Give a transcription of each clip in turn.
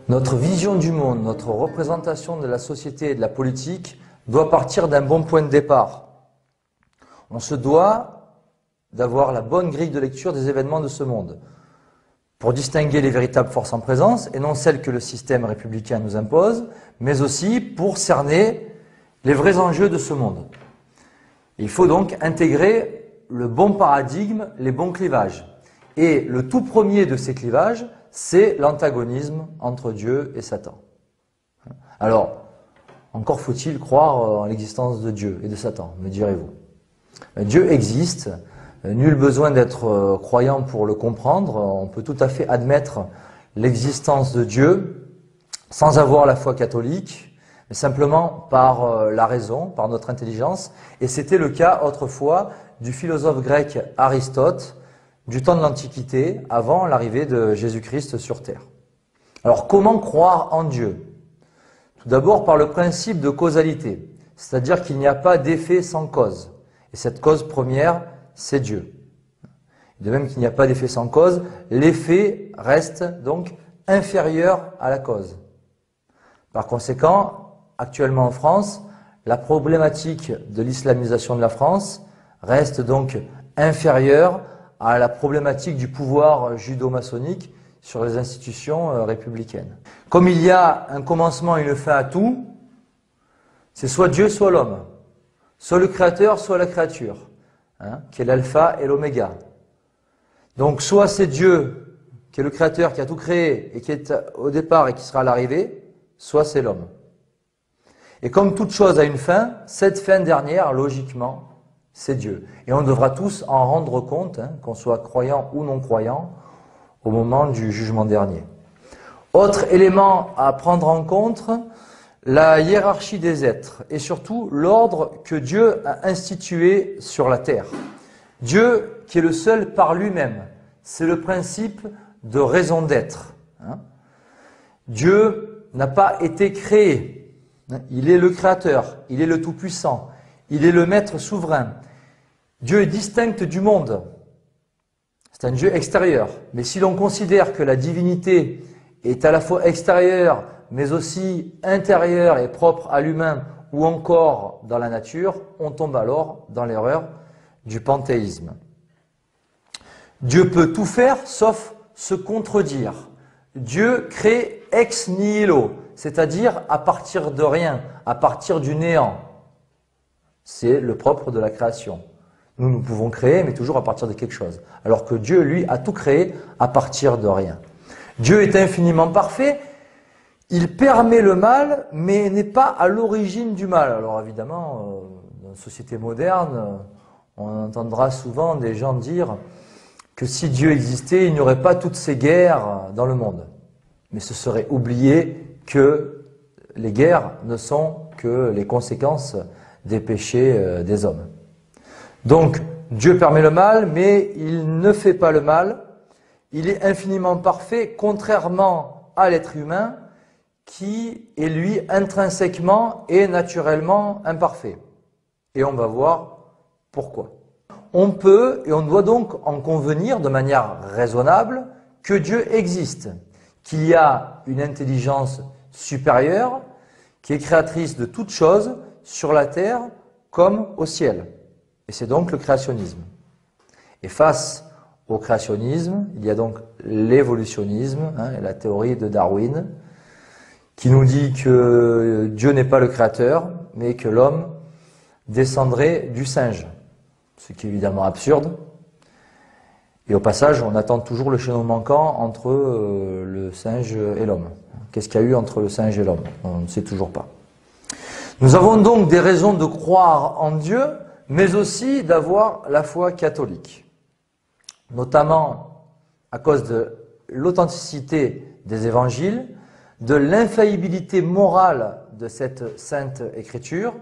Notre vision du monde, notre représentation de la société et de la politique doit partir d'un bon point de départ. On se doit d'avoir la bonne grille de lecture des événements de ce monde pour distinguer les véritables forces en présence et non celles que le système républicain nous impose, mais aussi pour cerner les vrais enjeux de ce monde. Il faut donc intégrer le bon paradigme, les bons clivages. Et le tout premier de ces clivages, c'est l'antagonisme entre Dieu et Satan. Alors, encore faut-il croire en l'existence de Dieu et de Satan, me direz-vous. Dieu existe, nul besoin d'être croyant pour le comprendre, on peut tout à fait admettre l'existence de Dieu sans avoir la foi catholique, mais simplement par la raison, par notre intelligence, et c'était le cas autrefois du philosophe grec Aristote, du temps de l'Antiquité, avant l'arrivée de Jésus-Christ sur terre. Alors comment croire en Dieu? Tout d'abord par le principe de causalité, c'est-à-dire qu'il n'y a pas d'effet sans cause. Et cette cause première, c'est Dieu. De même qu'il n'y a pas d'effet sans cause, l'effet reste donc inférieur à la cause. Par conséquent, actuellement en France, la problématique de l'islamisation de la France reste donc inférieure à la problématique du pouvoir judo-maçonnique sur les institutions républicaines. Comme il y a un commencement et une fin à tout, c'est soit Dieu, soit l'homme, soit le créateur, soit la créature, qui est l'alpha et l'oméga. Donc soit c'est Dieu, qui est le créateur, qui a tout créé et qui est au départ et qui sera à l'arrivée, soit c'est l'homme. Et comme toute chose a une fin, cette fin dernière, logiquement, c'est Dieu. Et on devra tous en rendre compte, qu'on soit croyant ou non croyant, au moment du jugement dernier. Autre élément à prendre en compte, la hiérarchie des êtres et surtout l'ordre que Dieu a institué sur la terre. Dieu qui est le seul par lui-même, c'est le principe de raison d'être. Dieu n'a pas été créé, il est le créateur, il est le tout-puissant, il est le maître souverain. Dieu est distinct du monde. C'est un Dieu extérieur. Mais si l'on considère que la divinité est à la fois extérieure, mais aussi intérieure et propre à l'humain, ou encore dans la nature, on tombe alors dans l'erreur du panthéisme. Dieu peut tout faire, sauf se contredire. Dieu crée ex nihilo, c'est-à-dire à partir de rien, à partir du néant. C'est le propre de la création. Nous pouvons créer, mais toujours à partir de quelque chose. Alors que Dieu, lui, a tout créé à partir de rien. Dieu est infiniment parfait. Il permet le mal, mais n'est pas à l'origine du mal. Alors évidemment, dans une société moderne, on entendra souvent des gens dire que si Dieu existait, il n'y aurait pas toutes ces guerres dans le monde. Mais ce serait oublier que les guerres ne sont que les conséquences des péchés des hommes. Donc, Dieu permet le mal, mais il ne fait pas le mal. Il est infiniment parfait, contrairement à l'être humain, qui est lui intrinsèquement et naturellement imparfait. Et on va voir pourquoi. On peut et on doit donc en convenir de manière raisonnable que Dieu existe, qu'il y a une intelligence supérieure qui est créatrice de toutes choses sur la terre comme au ciel. Et c'est donc le créationnisme. Et face au créationnisme, il y a donc l'évolutionnisme, la théorie de Darwin, qui nous dit que Dieu n'est pas le créateur, mais que l'homme descendrait du singe. Ce qui est évidemment absurde. Et au passage, on attend toujours le chaînon manquant entre le singe et l'homme. Qu'est-ce qu'il y a eu entre le singe et l'homme? On ne sait toujours pas. Nous avons donc des raisons de croire en Dieu, mais aussi d'avoir la foi catholique. Notamment à cause de l'authenticité des évangiles, de l'infaillibilité morale de cette sainte écriture,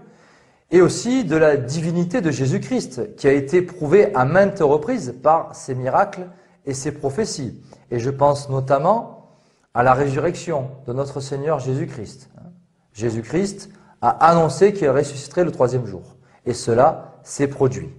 et aussi de la divinité de Jésus-Christ, qui a été prouvée à maintes reprises par ses miracles et ses prophéties. Et je pense notamment à la résurrection de notre Seigneur Jésus-Christ. Jésus-Christ a annoncé qu'il ressusciterait le troisième jour. Et cela s'est produit.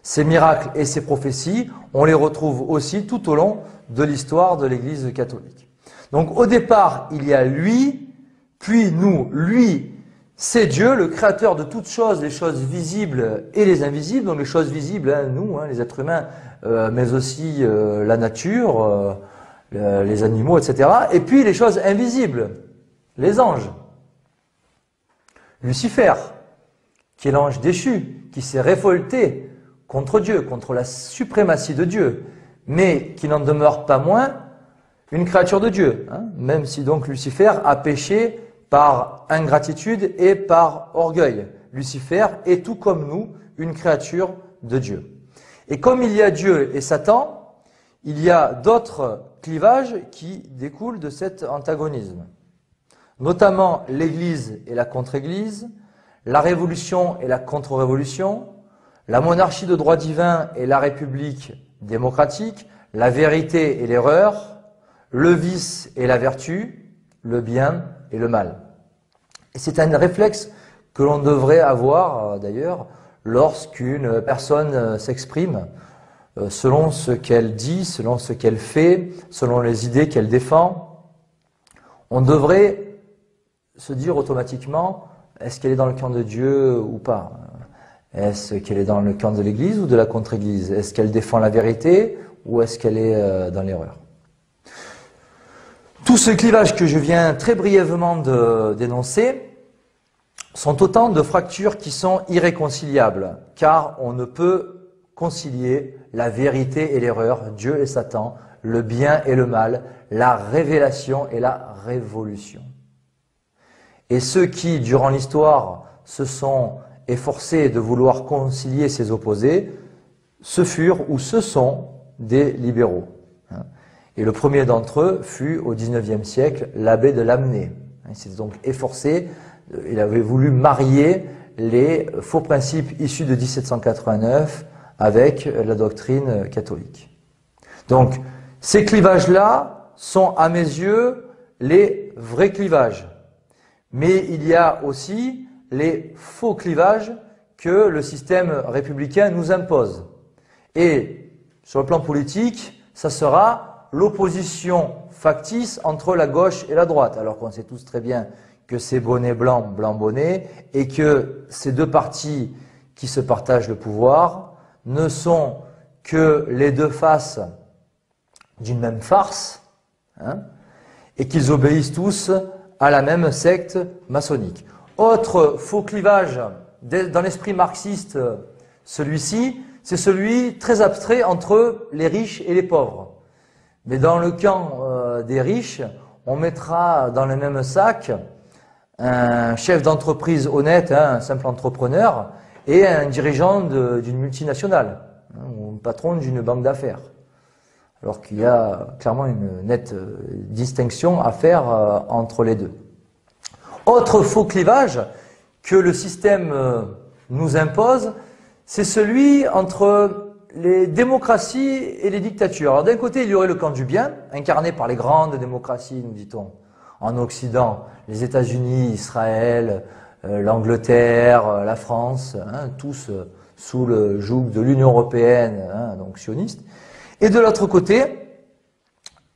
Ces miracles et ces prophéties, on les retrouve aussi tout au long de l'histoire de l'Église catholique. Donc au départ, il y a lui, puis nous. Lui, c'est Dieu, le créateur de toutes choses, les choses visibles et les invisibles. Donc les choses visibles, hein, nous, hein, les êtres humains, mais aussi la nature, les animaux, etc. Et puis les choses invisibles, les anges. Lucifer, qui est l'ange déchu, qui s'est révolté contre Dieu, contre la suprématie de Dieu, mais qui n'en demeure pas moins une créature de Dieu, hein, même si donc Lucifer a péché par ingratitude et par orgueil. Lucifer est tout comme nous, une créature de Dieu. Et comme il y a Dieu et Satan, il y a d'autres clivages qui découlent de cet antagonisme, notamment l'Église et la contre-Église, la révolution et la contre-révolution, la monarchie de droit divin et la république démocratique, la vérité et l'erreur, le vice et la vertu, le bien et le mal. Et c'est un réflexe que l'on devrait avoir d'ailleurs lorsqu'une personne s'exprime selon ce qu'elle dit, selon ce qu'elle fait, selon les idées qu'elle défend. On devrait se dire automatiquement, est-ce qu'elle est dans le camp de Dieu ou pas? Est-ce qu'elle est dans le camp de l'Église ou de la contre-Église? Est-ce qu'elle défend la vérité ou est-ce qu'elle est dans l'erreur? Tous ces clivages que je viens très brièvement de dénoncer sont autant de fractures qui sont irréconciliables, car on ne peut concilier la vérité et l'erreur, Dieu et Satan, le bien et le mal, la révélation et la révolution. Et ceux qui, durant l'histoire, se sont efforcés de vouloir concilier ces opposés, ce furent ou ce sont des libéraux. Et le premier d'entre eux fut, au XIXe siècle, l'abbé de Lamennais. Il s'était donc efforcé, il avait voulu marier les faux principes issus de 1789 avec la doctrine catholique. Donc, ces clivages-là sont, à mes yeux, les vrais clivages. Mais il y a aussi les faux clivages que le système républicain nous impose. Et sur le plan politique, ça sera l'opposition factice entre la gauche et la droite, alors qu'on sait tous très bien que c'est bonnet blanc, blanc bonnet, et que ces deux partis qui se partagent le pouvoir ne sont que les deux faces d'une même farce, hein, et qu'ils obéissent tous à la même secte maçonnique. Autre faux clivage dans l'esprit marxiste, celui-ci, c'est celui très abstrait entre les riches et les pauvres. Mais dans le camp des riches, on mettra dans le même sac un chef d'entreprise honnête, hein, un simple entrepreneur, et un dirigeant d'une multinationale, hein, ou un patron d'une banque d'affaires. Alors qu'il y a clairement une nette distinction à faire entre les deux. Autre faux clivage que le système nous impose, c'est celui entre les démocraties et les dictatures. Alors d'un côté, il y aurait le camp du bien, incarné par les grandes démocraties, nous dit-on, en Occident, les États-Unis, Israël, l'Angleterre, la France, hein, tous sous le joug de l'Union européenne, hein, donc sioniste. Et de l'autre côté,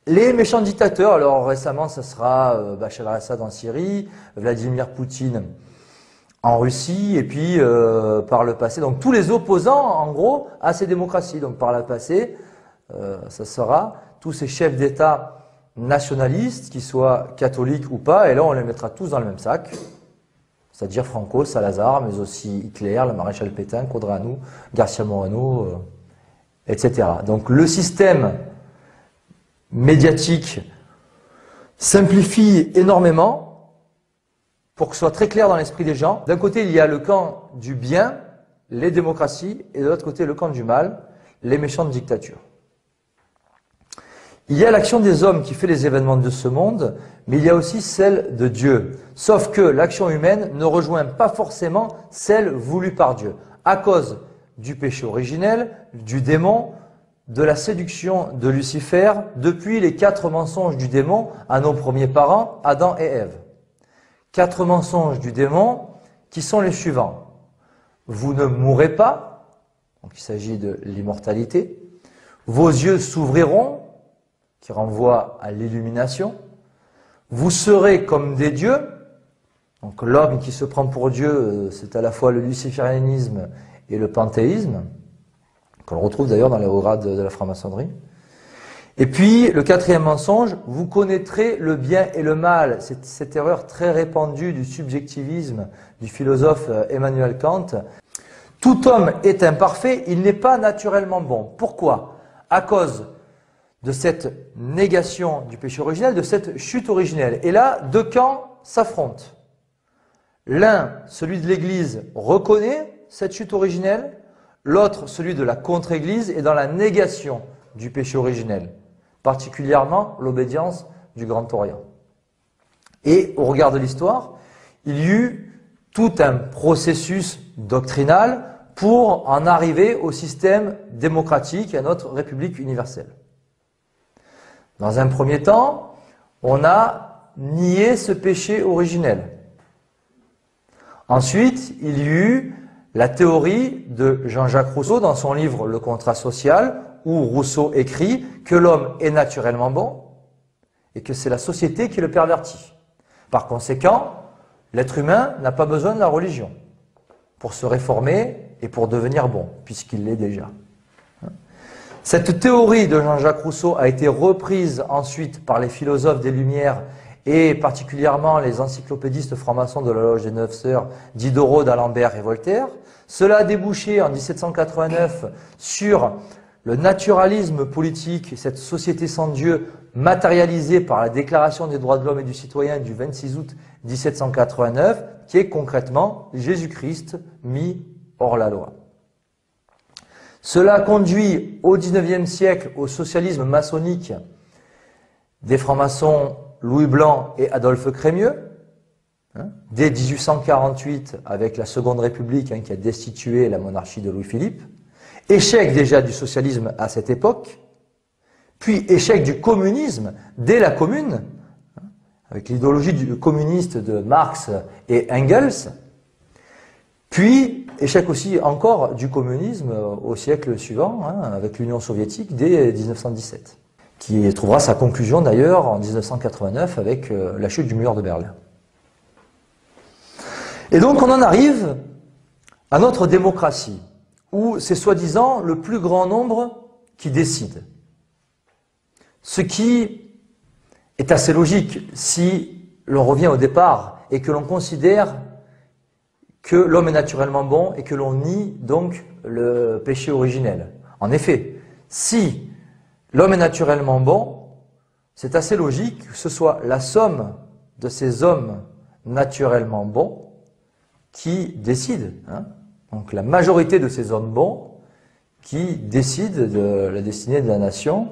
les méchants dictateurs. Alors récemment, ça sera Bachar al-Assad en Syrie, Vladimir Poutine en Russie, et puis par le passé, donc tous les opposants, en gros, à ces démocraties. Donc par le passé, ça sera tous ces chefs d'État nationalistes, qu'ils soient catholiques ou pas, et là on les mettra tous dans le même sac, c'est-à-dire Franco, Salazar, mais aussi Hitler, le maréchal Pétain, Codranou, Garcia Moreno, etc. Donc le système médiatique simplifie énormément pour que ce soit très clair dans l'esprit des gens. D'un côté, il y a le camp du bien, les démocraties, et de l'autre côté, le camp du mal, les méchantes dictatures. Il y a l'action des hommes qui fait les événements de ce monde, mais il y a aussi celle de Dieu. Sauf que l'action humaine ne rejoint pas forcément celle voulue par Dieu, à cause du péché originel, du démon, de la séduction de Lucifer, depuis les 4 mensonges du démon à nos premiers parents, Adam et Ève. 4 mensonges du démon qui sont les suivants. Vous ne mourrez pas, donc il s'agit de l'immortalité. Vos yeux s'ouvriront, qui renvoie à l'illumination. Vous serez comme des dieux. Donc l'homme qui se prend pour Dieu, c'est à la fois le luciférianisme et le panthéisme, qu'on retrouve d'ailleurs dans les hauts grades de la franc-maçonnerie. Et puis, le quatrième mensonge, vous connaîtrez le bien et le mal. C'est cette erreur très répandue du subjectivisme du philosophe Emmanuel Kant. Tout homme est imparfait, il n'est pas naturellement bon. Pourquoi? À cause de cette négation du péché originel, de cette chute originelle. Et là, deux camps s'affrontent. L'un, celui de l'Église, reconnaît cette chute originelle. L'autre, celui de la contre-Église, est dans la négation du péché originel, particulièrement l'obédience du Grand Orient. Et au regard de l'histoire, il y eut tout un processus doctrinal pour en arriver au système démocratique, à notre République universelle. Dans un premier temps, on a nié ce péché originel. Ensuite, il y eut la théorie de Jean-Jacques Rousseau dans son livre Le contrat social, où Rousseau écrit que l'homme est naturellement bon et que c'est la société qui le pervertit. Par conséquent, l'être humain n'a pas besoin de la religion pour se réformer et pour devenir bon, puisqu'il l'est déjà. Cette théorie de Jean-Jacques Rousseau a été reprise ensuite par les philosophes des Lumières et particulièrement les encyclopédistes francs-maçons de la Loge des Neuf Sœurs, Diderot, d'Alembert et Voltaire. Cela a débouché en 1789 sur le naturalisme politique, cette société sans Dieu matérialisée par la Déclaration des droits de l'homme et du citoyen du 26 août 1789, qui est concrètement Jésus-Christ mis hors la loi. Cela conduit au XIXe siècle au socialisme maçonnique des francs-maçons Louis Blanc et Adolphe Crémieux, dès 1848 avec la Seconde République qui a destitué la monarchie de Louis-Philippe. Échec déjà du socialisme à cette époque, puis échec du communisme dès la Commune, avec l'idéologie communiste de Marx et Engels, puis échec aussi encore du communisme au siècle suivant, avec l'Union soviétique dès 1917, qui trouvera sa conclusion d'ailleurs en 1989 avec la chute du mur de Berlin. Et donc on en arrive à notre démocratie, où c'est soi-disant le plus grand nombre qui décide. Ce qui est assez logique si l'on revient au départ et que l'on considère que l'homme est naturellement bon et que l'on nie donc le péché originel. En effet, si l'homme est naturellement bon, c'est assez logique que ce soit la somme de ces hommes naturellement bons qui décide. Donc la majorité de ces hommes bons qui décident de la destinée de la nation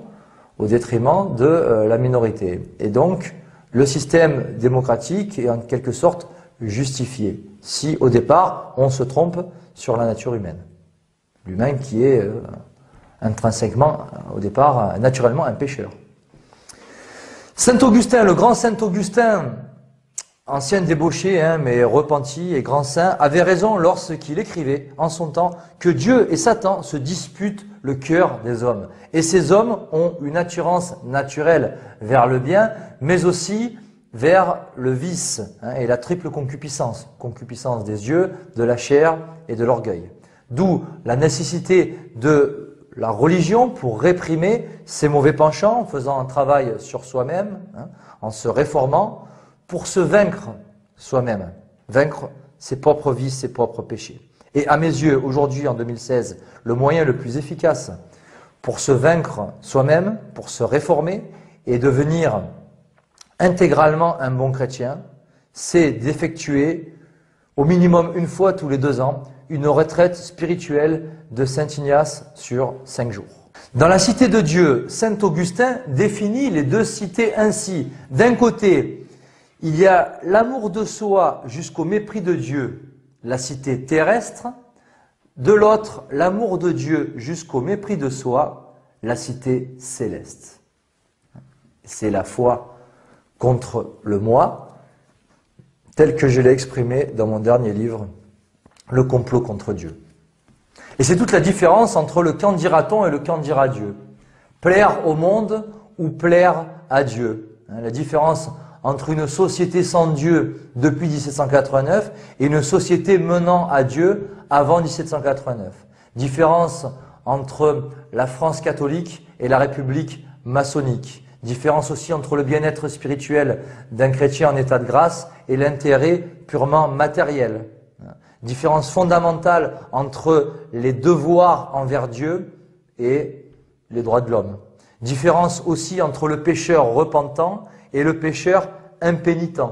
au détriment de la minorité. Et donc le système démocratique est en quelque sorte justifié, si au départ on se trompe sur la nature humaine. L'humain qui est intrinsèquement, au départ, naturellement un pécheur. Saint Augustin, le grand Saint Augustin, ancien débauché, mais repenti et grand saint, avait raison lorsqu'il écrivait en son temps que Dieu et Satan se disputent le cœur des hommes. Et ces hommes ont une attirance naturelle vers le bien, mais aussi vers le vice et la triple concupiscence. Concupiscence des yeux, de la chair et de l'orgueil. D'où la nécessité de la religion pour réprimer ces mauvais penchants, en faisant un travail sur soi-même, en se réformant, pour se vaincre soi-même, vaincre ses propres vices, ses propres péchés. Et à mes yeux, aujourd'hui, en 2016, le moyen le plus efficace pour se vaincre soi-même, pour se réformer et devenir intégralement un bon chrétien, c'est d'effectuer au minimum une fois tous les 2 ans une retraite spirituelle de Saint Ignace sur 5 jours. Dans la cité de Dieu, Saint Augustin définit les 2 cités ainsi. D'un côté, il y a l'amour de soi jusqu'au mépris de Dieu, la cité terrestre. De l'autre, l'amour de Dieu jusqu'au mépris de soi, la cité céleste. C'est la foi contre le moi, tel que je l'ai exprimé dans mon dernier livre, Le complot contre Dieu. Et c'est toute la différence entre le qu'en dira-t-on et le qu'en dira Dieu. Plaire au monde ou plaire à Dieu. La différence entre une société sans Dieu depuis 1789 et une société menant à Dieu avant 1789. Différence entre la France catholique et la République maçonnique. Différence aussi entre le bien-être spirituel d'un chrétien en état de grâce et l'intérêt purement matériel. Différence fondamentale entre les devoirs envers Dieu et les droits de l'homme. Différence aussi entre le pécheur repentant et le pécheur impénitent.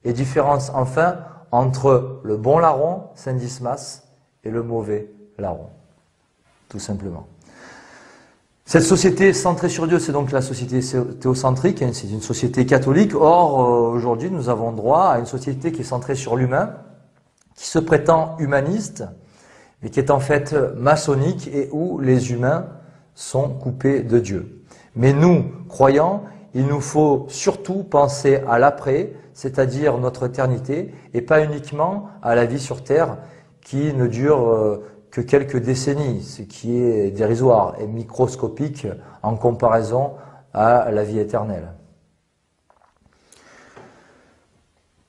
Et différence enfin entre le bon larron, Saint Dismas, et le mauvais larron. Tout simplement. Cette société centrée sur Dieu, c'est donc la société théocentrique, c'est une société catholique. Or, aujourd'hui, nous avons droit à une société qui est centrée sur l'humain, qui se prétend humaniste, mais qui est en fait maçonnique et où les humains sont coupés de Dieu. Mais nous, croyants, il nous faut surtout penser à l'après, c'est-à-dire notre éternité, et pas uniquement à la vie sur Terre qui ne dure que quelques décennies, ce qui est dérisoire et microscopique en comparaison à la vie éternelle.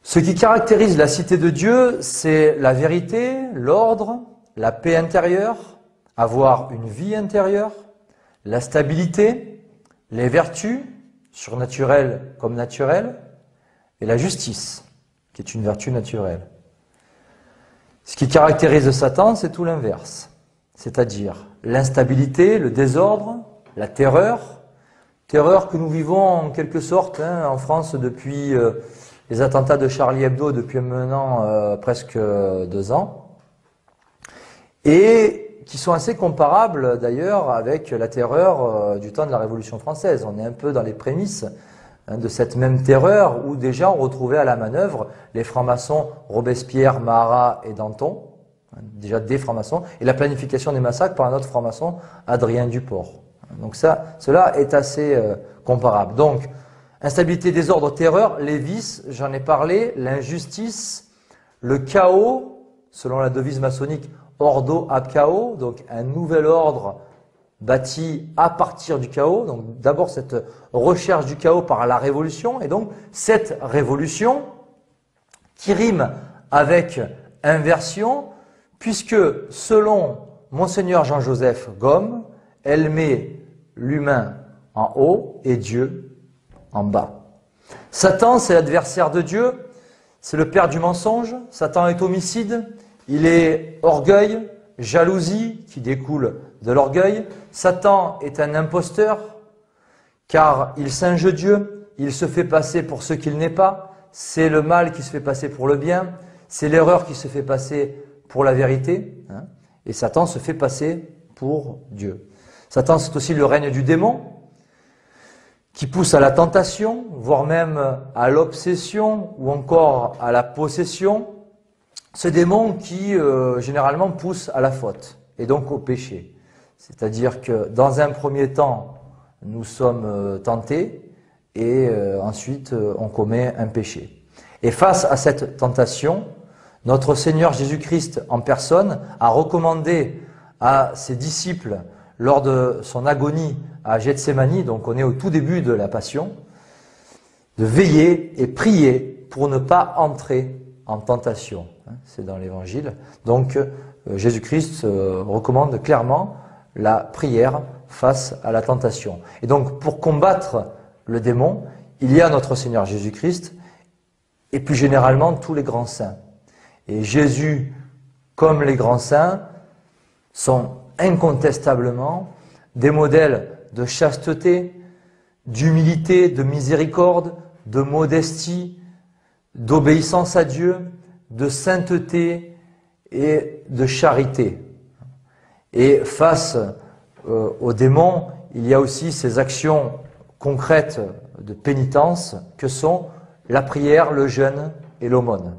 Ce qui caractérise la cité de Dieu, c'est la vérité, l'ordre, la paix intérieure, avoir une vie intérieure, la stabilité, les vertus, surnaturelles comme naturelles, et la justice, qui est une vertu naturelle. Ce qui caractérise Satan, c'est tout l'inverse, c'est-à-dire l'instabilité, le désordre, la terreur que nous vivons en quelque sorte en France depuis les attentats de Charlie Hebdo, depuis maintenant presque 2 ans, et qui sont assez comparables d'ailleurs avec la terreur du temps de la Révolution française. On est un peu dans les prémices de cette même terreur où déjà on retrouvait à la manœuvre les francs-maçons Robespierre, Marat et Danton, déjà des francs-maçons, et la planification des massacres par un autre franc-maçon, Adrien Duport. Donc cela est assez comparable. Donc, instabilité, désordre, terreur, les vices, j'en ai parlé, l'injustice, le chaos, selon la devise maçonnique, ordo ab chaos, donc un nouvel ordre bâti à partir du chaos, donc d'abord cette recherche du chaos par la révolution, et donc cette révolution qui rime avec inversion, puisque selon Monseigneur Jean-Joseph Gaume, elle met l'humain en haut et Dieu en bas. Satan, c'est l'adversaire de Dieu, c'est le père du mensonge, Satan est homicide, il est orgueil, jalousie qui découle de l'orgueil. Satan est un imposteur, car il singe Dieu, il se fait passer pour ce qu'il n'est pas, c'est le mal qui se fait passer pour le bien, c'est l'erreur qui se fait passer pour la vérité, et Satan se fait passer pour Dieu. Satan, c'est aussi le règne du démon, qui pousse à la tentation, voire même à l'obsession, ou encore à la possession. Ce démon qui, généralement, pousse à la faute, et donc au péché. C'est-à-dire que, dans un premier temps, nous sommes tentés, et ensuite, on commet un péché. Et face à cette tentation, notre Seigneur Jésus-Christ en personne a recommandé à ses disciples, lors de son agonie à Gethsémani, donc on est au tout début de la Passion, de veiller et prier pour ne pas entrer en tentation. C'est dans l'Évangile. Donc Jésus-Christ recommande clairement la prière face à la tentation. Et donc pour combattre le démon, il y a notre Seigneur Jésus-Christ et plus généralement tous les grands saints. Et Jésus, comme les grands saints, sont incontestablement des modèles de chasteté, d'humilité, de miséricorde, de modestie, d'obéissance à Dieu, de sainteté et de charité. Et face aux démons, il y a aussi ces actions concrètes de pénitence que sont la prière, le jeûne et l'aumône.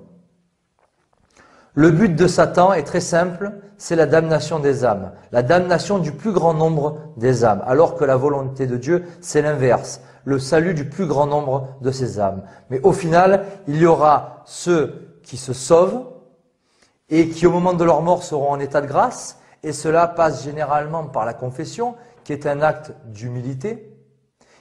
Le but de Satan est très simple, c'est la damnation des âmes, la damnation du plus grand nombre des âmes, alors que la volonté de Dieu, c'est l'inverse, le salut du plus grand nombre de ces âmes. Mais au final, il y aura ceux qui se sauvent et qui, au moment de leur mort, seront en état de grâce, et cela passe généralement par la confession, qui est un acte d'humilité.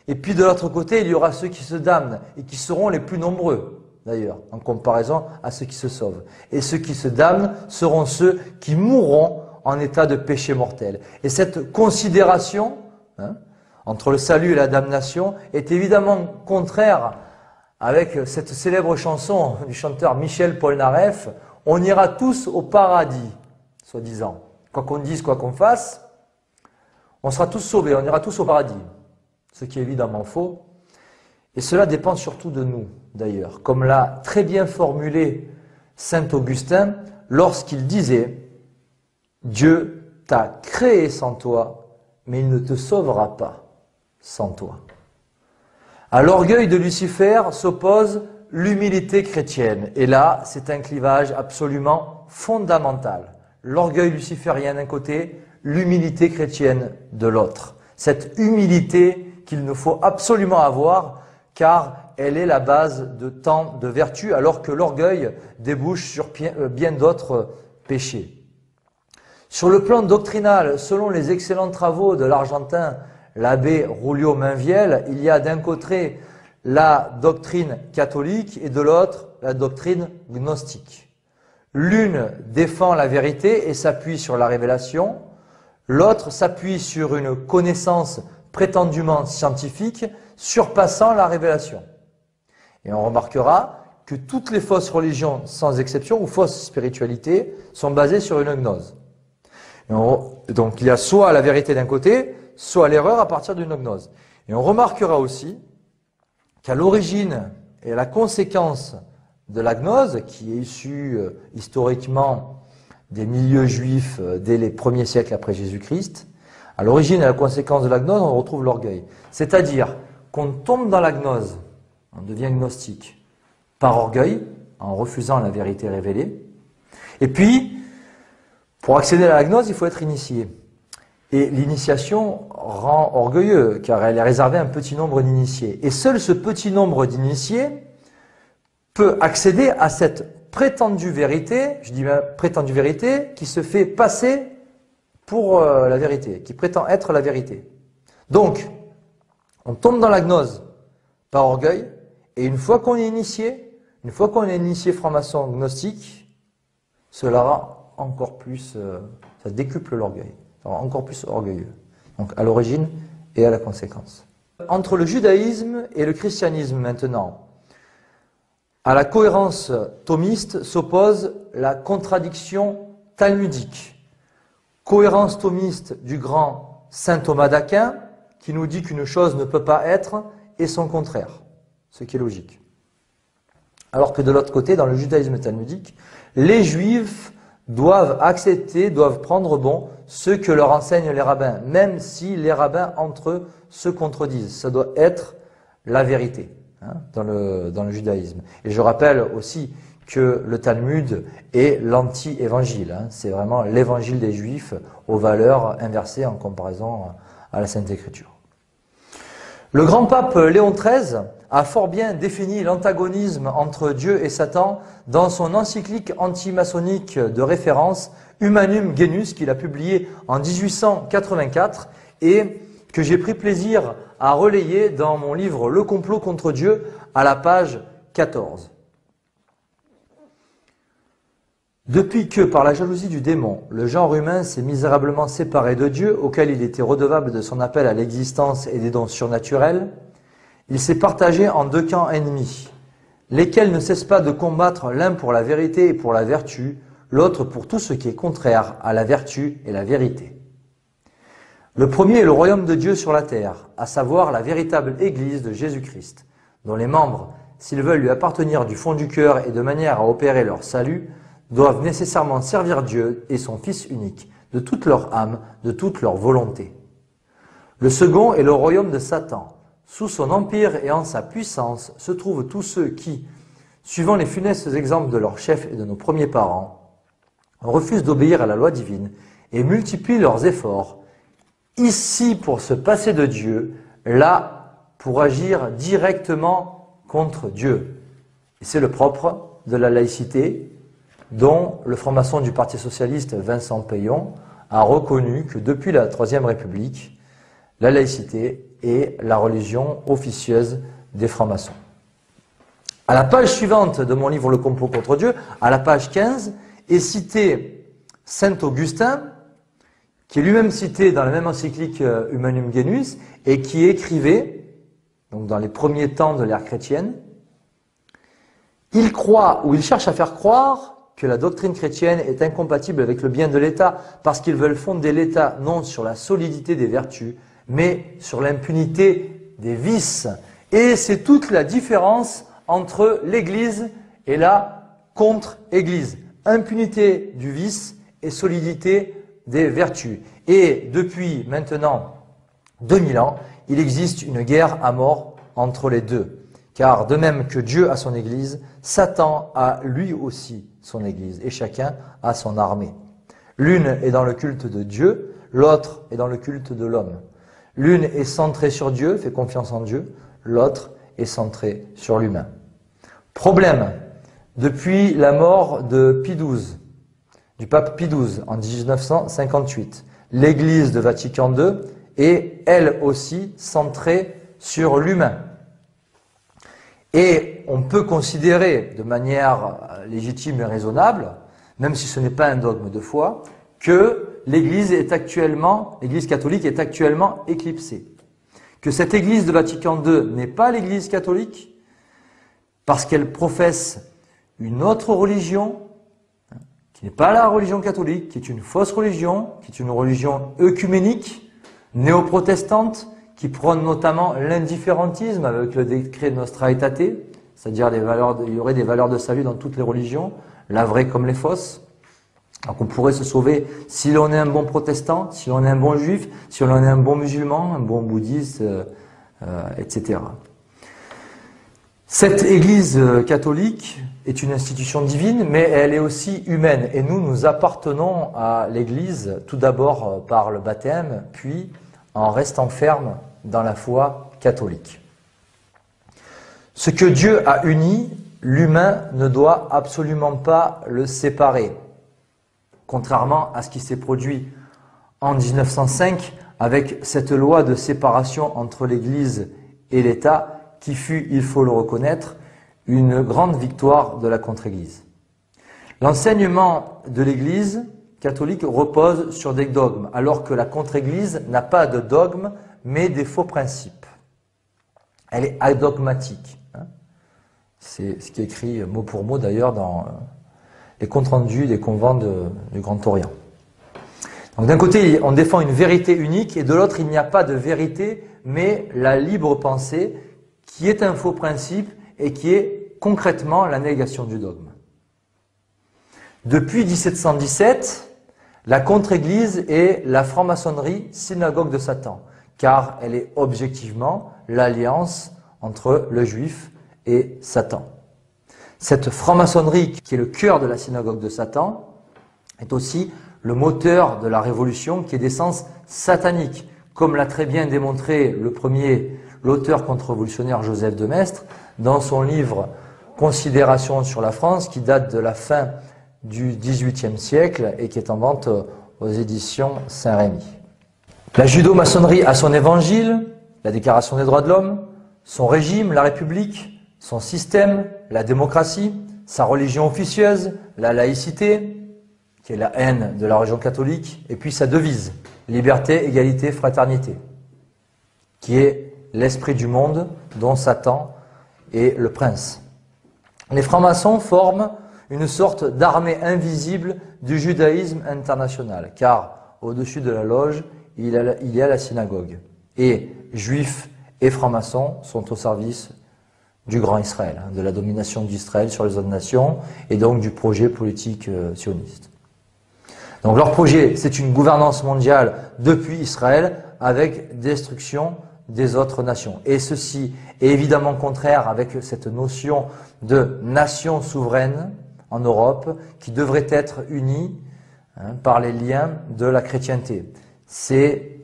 Et puis de l'autre côté, il y aura ceux qui se damnent et qui seront les plus nombreux, d'ailleurs, en comparaison à ceux qui se sauvent. Et ceux qui se damnent seront ceux qui mourront en état de péché mortel. Et cette considération entre le salut et la damnation est évidemment contraire avec cette célèbre chanson du chanteur Michel Polnareff, « On ira tous au paradis », soi-disant. Quoi qu'on dise, quoi qu'on fasse, on sera tous sauvés, on ira tous au paradis. Ce qui est évidemment faux. Et cela dépend surtout de nous, d'ailleurs. Comme l'a très bien formulé saint Augustin lorsqu'il disait « Dieu t'a créé sans toi, mais il ne te sauvera pas sans toi. » À l'orgueil de Lucifer s'oppose l'humilité chrétienne. Et là, c'est un clivage absolument fondamental. L'orgueil luciférien d'un côté, l'humilité chrétienne de l'autre. Cette humilité qu'il nous faut absolument avoir, car elle est la base de tant de vertus, alors que l'orgueil débouche sur bien d'autres péchés. Sur le plan doctrinal, selon les excellents travaux de l'Argentin, l'abbé Julio Mainviel, il y a d'un côté la doctrine catholique et de l'autre la doctrine gnostique. L'une défend la vérité et s'appuie sur la révélation, l'autre s'appuie sur une connaissance prétendument scientifique surpassant la révélation. Et on remarquera que toutes les fausses religions, sans exception, ou fausses spiritualités, sont basées sur une gnose. Donc il y a soit la vérité d'un côté, soit l'erreur à partir d'une gnose. Et on remarquera aussi qu'à l'origine et à la conséquence de la gnose, qui est issue historiquement des milieux juifs dès les premiers siècles après Jésus-Christ, à l'origine et à la conséquence de la gnose, on retrouve l'orgueil. C'est-à-dire qu'on tombe dans la gnose, on devient gnostique, par orgueil, en refusant la vérité révélée. Et puis, pour accéder à la gnose, il faut être initié. Et l'initiation rend orgueilleux, car elle est réservée à un petit nombre d'initiés. Et seul ce petit nombre d'initiés peut accéder à cette prétendue vérité, je dis bien prétendue vérité, qui se fait passer pour la vérité, qui prétend être la vérité. Donc, on tombe dans la gnose par orgueil, et une fois qu'on est initié franc-maçon gnostique, cela rend encore plus, ça décuple l'orgueil, ça rend encore plus orgueilleux. Donc à l'origine et à la conséquence. Entre le judaïsme et le christianisme maintenant, à la cohérence thomiste s'oppose la contradiction talmudique. Cohérence thomiste du grand saint Thomas d'Aquin, qui nous dit qu'une chose ne peut pas être, et son contraire, ce qui est logique. Alors que de l'autre côté, dans le judaïsme talmudique, les juifs doivent accepter, doivent prendre bon ce que leur enseignent les rabbins, même si les rabbins entre eux se contredisent. Ça doit être la vérité dans le judaïsme. Et je rappelle aussi que le Talmud est l'anti-évangile. C'est vraiment l'évangile des Juifs aux valeurs inversées en comparaison à la Sainte Écriture. Le grand pape Léon XIII a fort bien défini l'antagonisme entre Dieu et Satan dans son encyclique antimaçonnique de référence Humanum Genus, qu'il a publié en 1884 et que j'ai pris plaisir à relayer dans mon livre Le complot contre Dieu à la page 14. Depuis que, par la jalousie du démon, le genre humain s'est misérablement séparé de Dieu, auquel il était redevable de son appel à l'existence et des dons surnaturels, il s'est partagé en deux camps ennemis, lesquels ne cessent pas de combattre l'un pour la vérité et pour la vertu, l'autre pour tout ce qui est contraire à la vertu et la vérité. Le premier est le royaume de Dieu sur la terre, à savoir la véritable Église de Jésus-Christ, dont les membres, s'ils veulent lui appartenir du fond du cœur et de manière à opérer leur salut, doivent nécessairement servir Dieu et son Fils unique, de toute leur âme, de toute leur volonté. Le second est le royaume de Satan. Sous son empire et en sa puissance se trouvent tous ceux qui, suivant les funestes exemples de leurs chefs et de nos premiers parents, refusent d'obéir à la loi divine et multiplient leurs efforts, ici pour se passer de Dieu, là pour agir directement contre Dieu. Et c'est le propre de la laïcité, dont le franc-maçon du Parti socialiste Vincent Peillon a reconnu que depuis la Troisième République, la laïcité est la religion officieuse des francs-maçons. À la page suivante de mon livre Le complot contre Dieu, à la page 15, est cité saint Augustin, qui est lui-même cité dans la même encyclique Humanum Genus, et qui écrivait, donc dans les premiers temps de l'ère chrétienne, il croit, ou il cherche à faire croire, que la doctrine chrétienne est incompatible avec le bien de l'État, parce qu'ils veulent fonder l'État non sur la solidité des vertus, mais sur l'impunité des vices. Et c'est toute la différence entre l'Église et la contre-Église. Impunité du vice et solidité des vertus. Et depuis maintenant 2000 ans, il existe une guerre à mort entre les deux. Car de même que Dieu a son Église, Satan a lui aussi son Église, et chacun a son armée. L'une est dans le culte de Dieu, l'autre est dans le culte de l'homme. L'une est centrée sur Dieu, fait confiance en Dieu, l'autre est centrée sur l'humain. Problème, depuis la mort de Pie XII, du pape Pie XII en 1958, l'Église de Vatican II est elle aussi centrée sur l'humain. Et on peut considérer de manière légitime et raisonnable, même si ce n'est pas un dogme de foi, que l'Église catholique est actuellement éclipsée. Que cette Église de Vatican II n'est pas l'Église catholique, parce qu'elle professe une autre religion, qui n'est pas la religion catholique, qui est une fausse religion, qui est une religion œcuménique, néo-protestante, qui prône notamment l'indifférentisme avec le décret Nostra Aetate, c'est-à-dire il y aurait des valeurs de salut dans toutes les religions, la vraie comme les fausses. Donc on pourrait se sauver si l'on est un bon protestant, si l'on est un bon juif, si l'on est un bon musulman, un bon bouddhiste, etc. Cette Église catholique est une institution divine, mais elle est aussi humaine. Et nous appartenons à l'Église, tout d'abord par le baptême, puis en restant ferme dans la foi catholique. Ce que Dieu a uni, l'humain ne doit absolument pas le séparer. Contrairement à ce qui s'est produit en 1905 avec cette loi de séparation entre l'Église et l'État, qui fut, il faut le reconnaître, une grande victoire de la contre-Église. L'enseignement de l'Église catholique repose sur des dogmes, alors que la contre-Église n'a pas de dogmes, mais des faux principes. Elle est adogmatique. C'est ce qui est écrit mot pour mot d'ailleurs dans les comptes rendus des convents du Grand Orient. Donc d'un côté, on défend une vérité unique, et de l'autre, il n'y a pas de vérité, mais la libre pensée, qui est un faux principe et qui est concrètement la négation du dogme. Depuis 1717, la contre-Église est la franc-maçonnerie synagogue de Satan, car elle est objectivement l'alliance entre le juif et Satan. Cette franc-maçonnerie, qui est le cœur de la synagogue de Satan, est aussi le moteur de la révolution, qui est d'essence satanique, comme l'a très bien démontré l'auteur contre-révolutionnaire Joseph de Maistre, dans son livre Considérations sur la France, qui date de la fin du XVIIIe siècle et qui est en vente aux éditions Saint-Rémy. La judo-maçonnerie a son évangile, la Déclaration des droits de l'homme, son régime, la République, son système, la démocratie, sa religion officieuse, la laïcité, qui est la haine de la religion catholique, et puis sa devise, liberté, égalité, fraternité, qui est l'esprit du monde dont Satan est le prince. Les francs-maçons forment une sorte d'armée invisible du judaïsme international, car au-dessus de la loge, il y a la synagogue. Et juifs et francs-maçons sont au service du grand Israël, de la domination d'Israël sur les autres nations, et donc du projet politique sioniste. Donc leur projet, c'est une gouvernance mondiale depuis Israël, avec destruction des autres nations. Et ceci est évidemment contraire avec cette notion de nation souveraine en Europe, qui devrait être unie par les liens de la chrétienté. C'est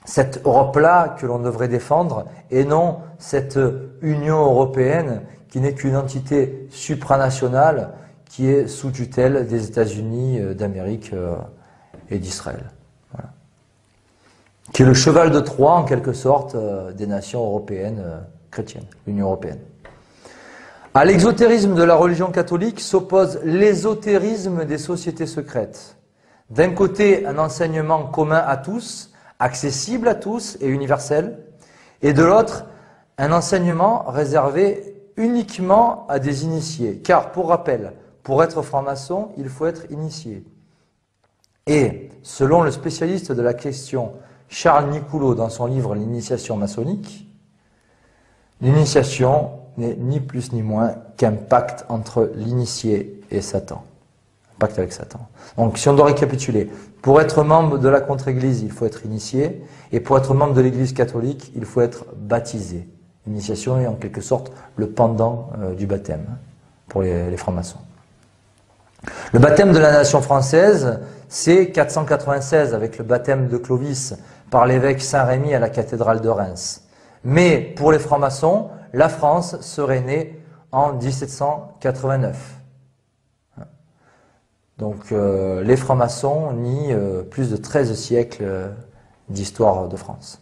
cette Europe-là que l'on devrait défendre, et non cette Union européenne qui n'est qu'une entité supranationale qui est sous tutelle des États-Unis d'Amérique et d'Israël. Voilà. qui est le cheval de Troie en quelque sorte des nations européennes chrétiennes, l'Union européenne. À l'exotérisme de la religion catholique s'oppose l'ésotérisme des sociétés secrètes. D'un côté, un enseignement commun à tous, accessible à tous et universel, et de l'autre, un enseignement réservé uniquement à des initiés. Car, pour rappel, pour être franc-maçon, il faut être initié. Et, selon le spécialiste de la question Charles Nicoulot dans son livre L'initiation maçonnique, l'initiation n'est ni plus ni moins qu'un pacte entre l'initié et Satan. Un pacte avec Satan. Donc, si on doit récapituler, pour être membre de la contre-église, il faut être initié, et pour être membre de l'église catholique, il faut être baptisé. L'initiation est en quelque sorte le pendant du baptême pour les francs-maçons. Le baptême de la nation française, c'est 496 avec le baptême de Clovis par l'évêque Saint-Rémy à la cathédrale de Reims. Mais pour les francs-maçons, la France serait née en 1789. Donc les francs-maçons nient plus de 13 siècles d'histoire de France.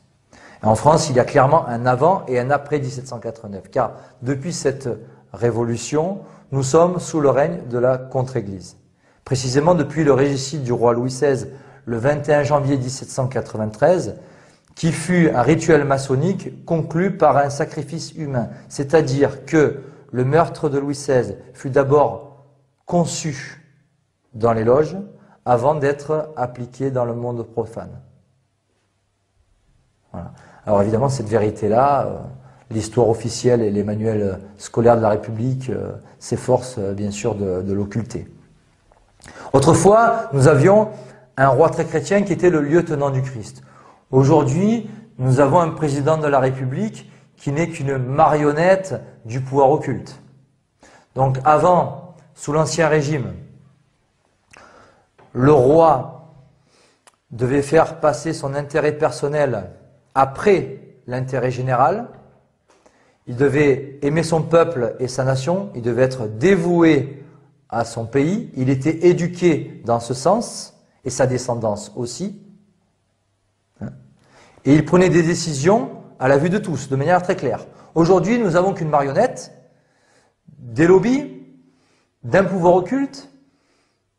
Et en France, il y a clairement un avant et un après 1789, car depuis cette révolution, nous sommes sous le règne de la contre-église. Précisément depuis le régicide du roi Louis XVI, le 21 janvier 1793, qui fut un rituel maçonnique conclu par un sacrifice humain. C'est-à-dire que le meurtre de Louis XVI fut d'abord conçu dans les loges avant d'être appliqué dans le monde profane. Voilà. Alors évidemment, cette vérité-là, l'histoire officielle et les manuels scolaires de la République s'efforcent bien sûr de l'occulter. Autrefois, nous avions un roi très chrétien qui était le lieutenant du Christ. Aujourd'hui, nous avons un président de la République qui n'est qu'une marionnette du pouvoir occulte. Donc avant, sous l'Ancien Régime, le roi devait faire passer son intérêt personnel après l'intérêt général. Il devait aimer son peuple et sa nation, il devait être dévoué à son pays, il était éduqué dans ce sens, et sa descendance aussi. Et il prenait des décisions à la vue de tous, de manière très claire. Aujourd'hui, nous n'avons qu'une marionnette, des lobbies, d'un pouvoir occulte,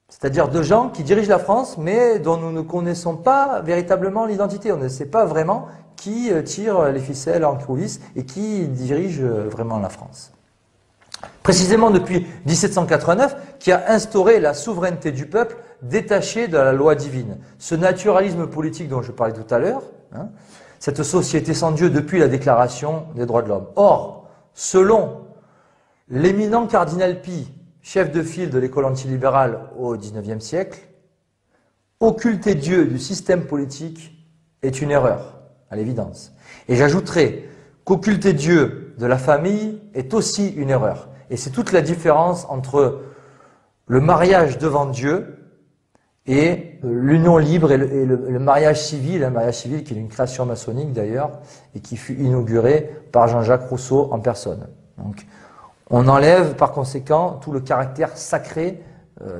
c'est-à-dire de gens qui dirigent la France, mais dont nous ne connaissons pas véritablement l'identité. On ne sait pas vraiment qui tire les ficelles en coulisses et qui dirige vraiment la France. Précisément depuis 1789, qui a instauré la souveraineté du peuple détachée de la loi divine. Ce naturalisme politique dont je parlais tout à l'heure, cette société sans Dieu depuis la déclaration des droits de l'homme. Or, selon l'éminent cardinal Pie, chef de file de l'école antilibérale au XIXe siècle, occulter Dieu du système politique est une erreur, à l'évidence. Et j'ajouterai qu'occulter Dieu de la famille est aussi une erreur. Et c'est toute la différence entre le mariage devant Dieu et l'union libre et le mariage civil qui est une création maçonnique d'ailleurs, et qui fut inauguré par Jean-Jacques Rousseau en personne. Donc, on enlève par conséquent tout le caractère sacré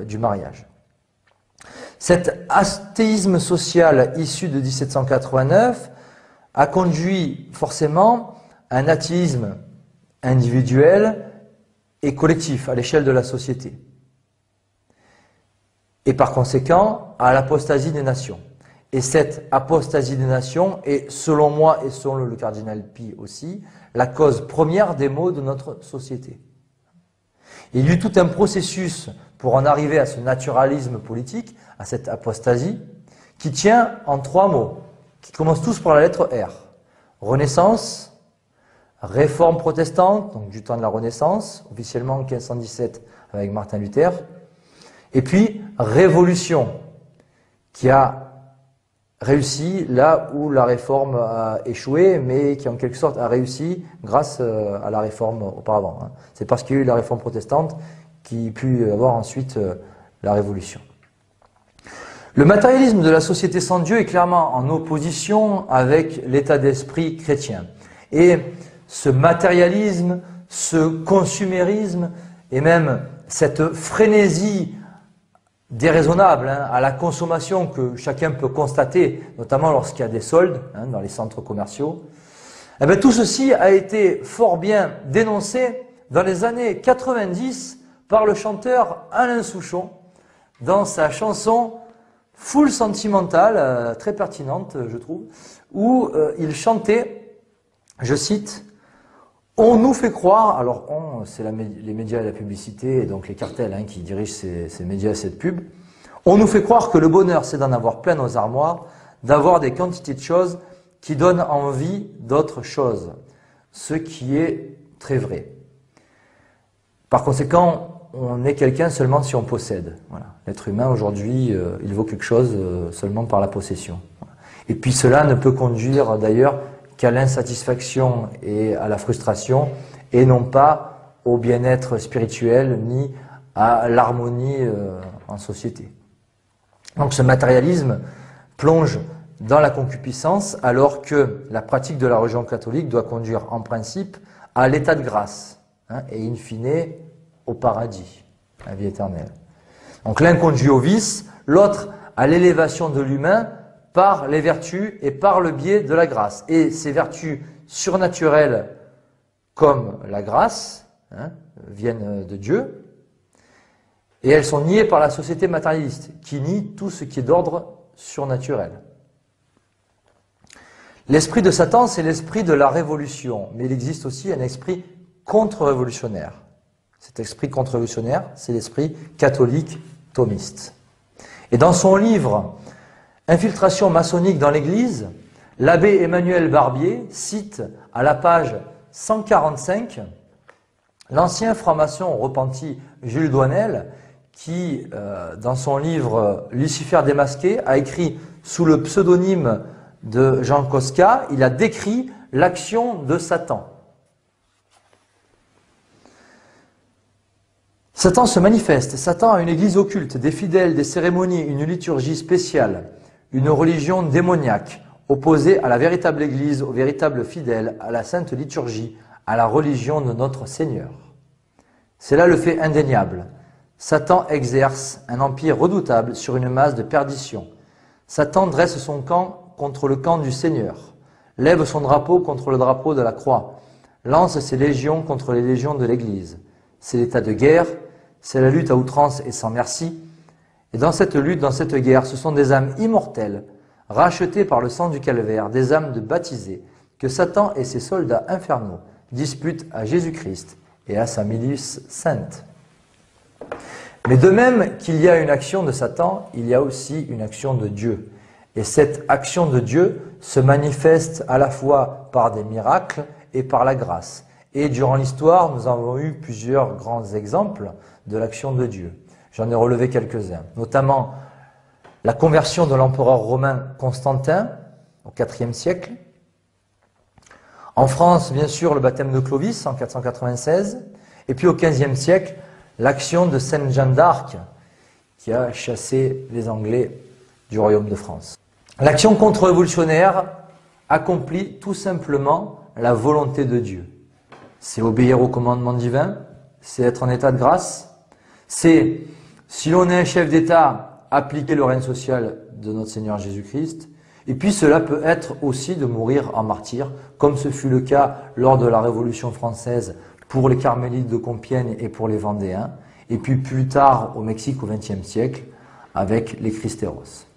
du mariage. Cet athéisme social issu de 1789 a conduit forcément à un athéisme individuel et collectif à l'échelle de la société. Et par conséquent, à l'apostasie des nations. Et cette apostasie des nations est, selon moi et selon le cardinal Pie aussi, la cause première des maux de notre société. Il y eut tout un processus pour en arriver à ce naturalisme politique, à cette apostasie, qui tient en 3 mots, qui commencent tous par la lettre R. Renaissance, réforme protestante, donc du temps de la Renaissance, officiellement en 1517 avec Martin Luther, et puis révolution, qui a réussi là où la réforme a échoué, mais qui en quelque sorte a réussi grâce à la réforme auparavant. C'est parce qu'il y a eu la réforme protestante qu'il pu avoir ensuite la révolution. Le matérialisme de la société sans Dieu est clairement en opposition avec l'état d'esprit chrétien. Et ce matérialisme, ce consumérisme et même cette frénésie déraisonnable, hein, à la consommation que chacun peut constater, notamment lorsqu'il y a des soldes hein, dans les centres commerciaux. Eh bien, tout ceci a été fort bien dénoncé dans les années 90 par le chanteur Alain Souchon dans sa chanson full sentimentale, très pertinente je trouve, où il chantait, je cite, « On nous fait croire », alors on, c'est les médias et la publicité, et donc les cartels hein, qui dirigent ces médias et cette pub, « On nous fait croire que le bonheur c'est d'en avoir plein nos armoires, d'avoir des quantités de choses qui donnent envie d'autres choses », ce qui est très vrai. Par conséquent, on est quelqu'un seulement si on possède. Voilà. L'être humain aujourd'hui, il vaut quelque chose seulement par la possession. Voilà. Et puis cela ne peut conduire d'ailleurs qu'à l'insatisfaction et à la frustration, et non pas au bien-être spirituel ni à l'harmonie en société. Donc ce matérialisme plonge dans la concupiscence, alors que la pratique de la religion catholique doit conduire en principe à l'état de grâce, hein, et in fine au paradis, la vie éternelle. Donc l'un conduit au vice, l'autre à l'élévation de l'humain par les vertus et par le biais de la grâce. Et ces vertus surnaturelles, comme la grâce, hein, viennent de Dieu, et elles sont niées par la société matérialiste, qui nie tout ce qui est d'ordre surnaturel. L'esprit de Satan, c'est l'esprit de la révolution, mais il existe aussi un esprit contre-révolutionnaire. Cet esprit contre-révolutionnaire, c'est l'esprit catholique thomiste. Et dans son livre « Infiltration maçonnique dans l'Église », l'abbé Emmanuel Barbier cite à la page 145 l'ancien franc-maçon repenti Jules Douanel qui, dans son livre « Lucifer démasqué », a écrit sous le pseudonyme de Jean Kostka, il a décrit l'action de Satan. Satan se manifeste. Satan a une église occulte, des fidèles, des cérémonies, une liturgie spéciale, une religion démoniaque, opposée à la véritable église, aux véritables fidèles, à la sainte liturgie, à la religion de notre Seigneur. C'est là le fait indéniable. Satan exerce un empire redoutable sur une masse de perdition. Satan dresse son camp contre le camp du Seigneur, lève son drapeau contre le drapeau de la croix, lance ses légions contre les légions de l'Église. C'est l'état de guerre, c'est la lutte à outrance et sans merci. Et dans cette lutte, dans cette guerre, ce sont des âmes immortelles, rachetées par le sang du calvaire, des âmes de baptisés, que Satan et ses soldats infernaux disputent à Jésus-Christ et à sa milice sainte. Mais de même qu'il y a une action de Satan, il y a aussi une action de Dieu. Et cette action de Dieu se manifeste à la fois par des miracles et par la grâce. Et durant l'histoire, nous avons eu plusieurs grands exemples de l'action de Dieu. J'en ai relevé quelques-uns, notamment la conversion de l'empereur romain Constantin au IVe siècle. En France, bien sûr, le baptême de Clovis en 496. Et puis au XVe siècle, l'action de Sainte Jeanne d'Arc qui a chassé les Anglais du royaume de France. L'action contre-révolutionnaire accomplit tout simplement la volonté de Dieu. C'est obéir au commandement divin, c'est être en état de grâce, c'est, si l'on est un chef d'État, appliquer le règne social de notre Seigneur Jésus-Christ, et puis cela peut être aussi de mourir en martyr, comme ce fut le cas lors de la Révolution française pour les Carmélites de Compiègne et pour les Vendéens, et puis plus tard au Mexique au XXe siècle avec les Cristeros.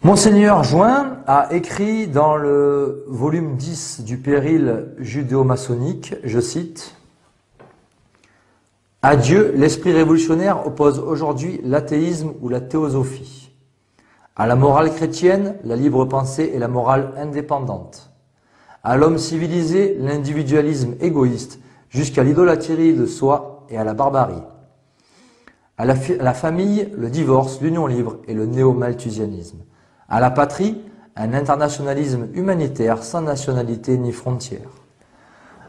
Monseigneur Join a écrit dans le volume 10 du Péril judéo-maçonnique, je cite, « À Dieu, l'esprit révolutionnaire oppose aujourd'hui l'athéisme ou la théosophie. À la morale chrétienne, la libre pensée et la morale indépendante. À l'homme civilisé, l'individualisme égoïste, jusqu'à l'idolâtrie de soi et à la barbarie. À la famille, le divorce, l'union libre et le néo-malthusianisme. À la patrie, un internationalisme humanitaire sans nationalité ni frontières.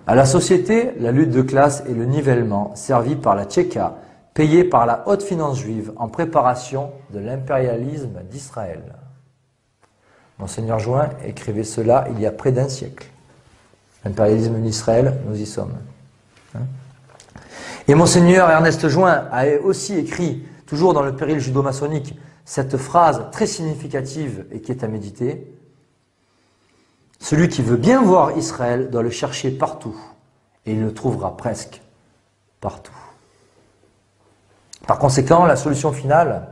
À la société, la lutte de classe et le nivellement, servi par la Tchéka, payé par la haute finance juive en préparation de l'impérialisme d'Israël. » Monseigneur Join écrivait cela il y a près d'un siècle. L'impérialisme d'Israël, nous y sommes. Et Monseigneur Ernest Join a aussi écrit, toujours dans le péril judo-maçonnique, cette phrase très significative et qui est à méditer. Celui qui veut bien voir Israël doit le chercher partout, et il le trouvera presque partout. Par conséquent, la solution finale,